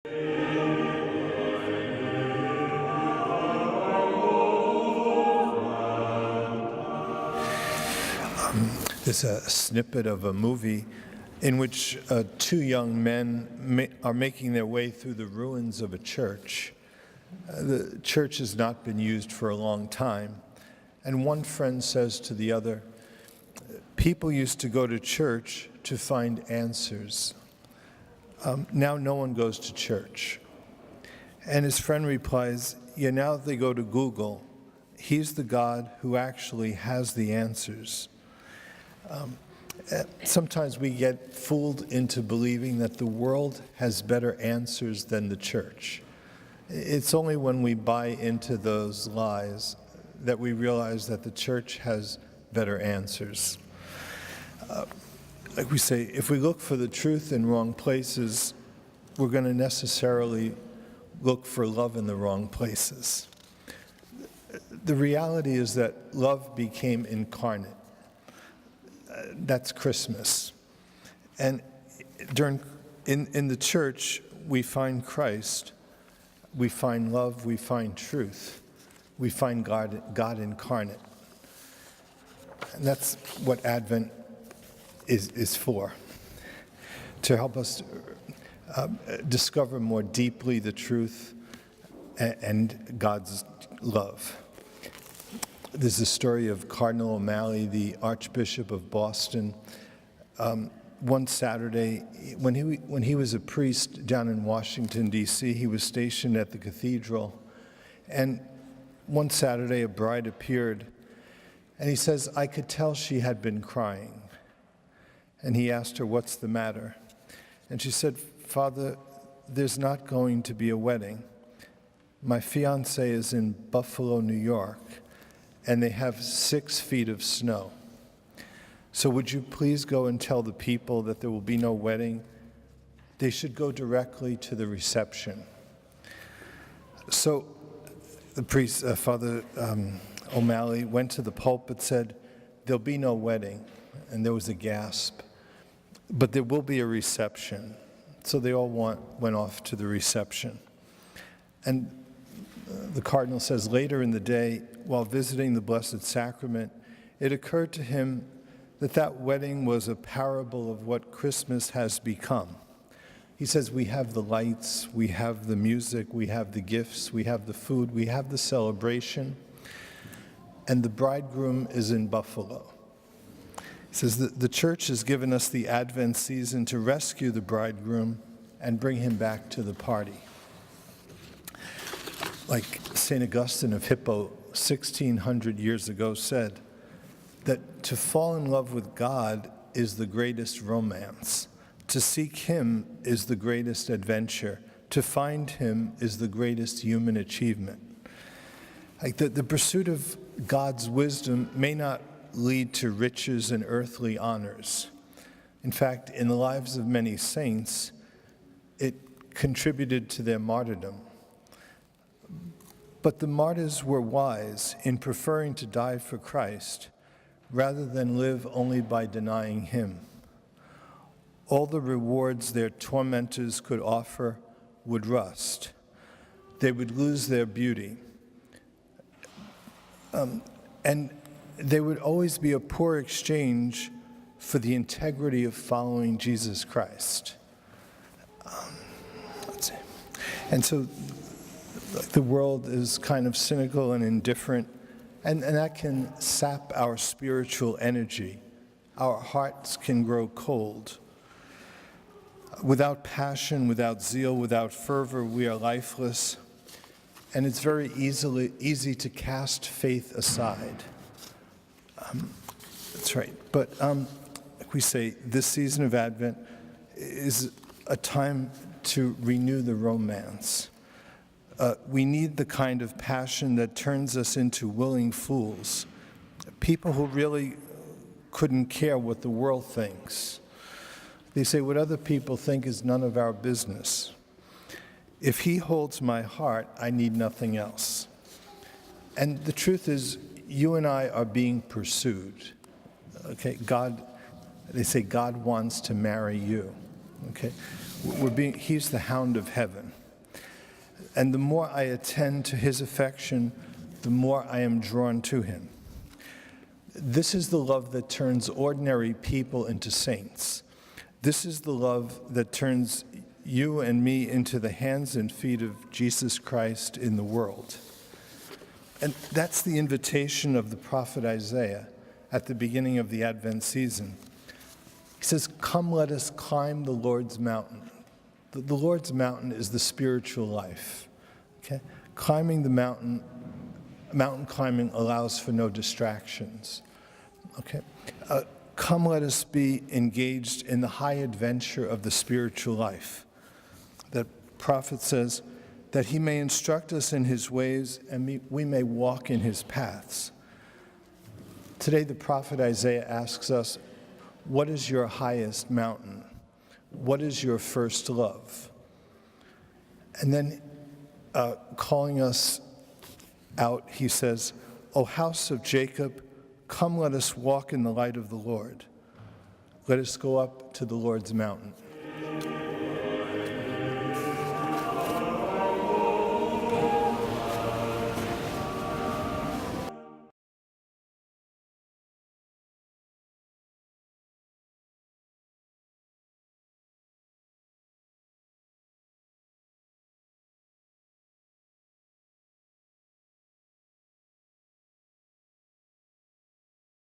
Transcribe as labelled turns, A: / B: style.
A: There's a snippet of a movie in which two young men are making their way through the ruins of a church. The church has not been used for a long time, and one friend says to the other, "People used to go to church to find answers. Now no one goes to church." And his friend replies, "Yeah, now they go to Google. He's the God who actually has the answers." Sometimes we get fooled into believing that the world has better answers than the church. It's only when we buy into those lies that we realize that the church has better answers. Like we say, if we look for the truth in wrong places, we're going to necessarily look for love in the wrong places. The reality is that love became incarnate. That's Christmas. And in the church, we find Christ, we find love, we find truth, we find God incarnate. And that's what Advent is for, to help us discover more deeply the truth and God's love. There's a story of Cardinal O'Malley, the Archbishop of Boston. One Saturday, when he was a priest down in Washington, D.C., he was stationed at the cathedral. And one Saturday, a bride appeared, and he says, "I could tell she had been crying." And he asked her, "What's the matter?" And she said, "Father, there's not going to be a wedding. My fiancé is in Buffalo, New York, and they have 6 feet of snow. So would you please go and tell the people that there will be no wedding? They should go directly to the reception." So the priest, Father O'Malley, went to the pulpit, said, "There'll be no wedding." And there was a gasp. "But there will be a reception." So they all went off to the reception. And the cardinal says, later in the day, while visiting the Blessed Sacrament, it occurred to him that that wedding was a parable of what Christmas has become. He says, we have the lights, we have the music, we have the gifts, we have the food, we have the celebration, and the bridegroom is in Buffalo. He says that the church has given us the Advent season to rescue the bridegroom and bring him back to the party. Like St. Augustine of Hippo 1,600 years ago said, that to fall in love with God is the greatest romance. To seek him is the greatest adventure. To find him is the greatest human achievement. Like the pursuit of God's wisdom may not lead to riches and earthly honors. In fact, in the lives of many saints, it contributed to their martyrdom. But the martyrs were wise in preferring to die for Christ rather than live only by denying him. All the rewards their tormentors could offer would rust. They would lose their beauty. And they would always be a poor exchange for the integrity of following Jesus Christ. Let's see. And so the world is kind of cynical and indifferent, and that can sap our spiritual energy. Our hearts can grow cold. Without passion, without zeal, without fervor, we are lifeless, and it's very easy to cast faith aside. That's right. But like we say, this season of Advent is a time to renew the romance. We need the kind of passion that turns us into willing fools, people who really couldn't care what the world thinks. They say, what other people think is none of our business. If he holds my heart, I need nothing else. And the truth is, you and I are being pursued. Okay, they say God wants to marry you. Okay, He's the hound of heaven. And the more I attend to his affection, the more I am drawn to him. This is the love that turns ordinary people into saints. This is the love that turns you and me into the hands and feet of Jesus Christ in the world. And that's the invitation of the prophet Isaiah at the beginning of the Advent season. He says, "Come, let us climb the Lord's mountain." The Lord's mountain is the spiritual life. Okay? Climbing the mountain climbing allows for no distractions. Okay? Come, let us be engaged in the high adventure of the spiritual life. The prophet says that he may instruct us in his ways and we may walk in his paths. Today, the prophet Isaiah asks us, what is your highest mountain? What is your first love? And then calling us out, he says, O house of Jacob, come let us walk in the light of the Lord. Let us go up to the Lord's mountain.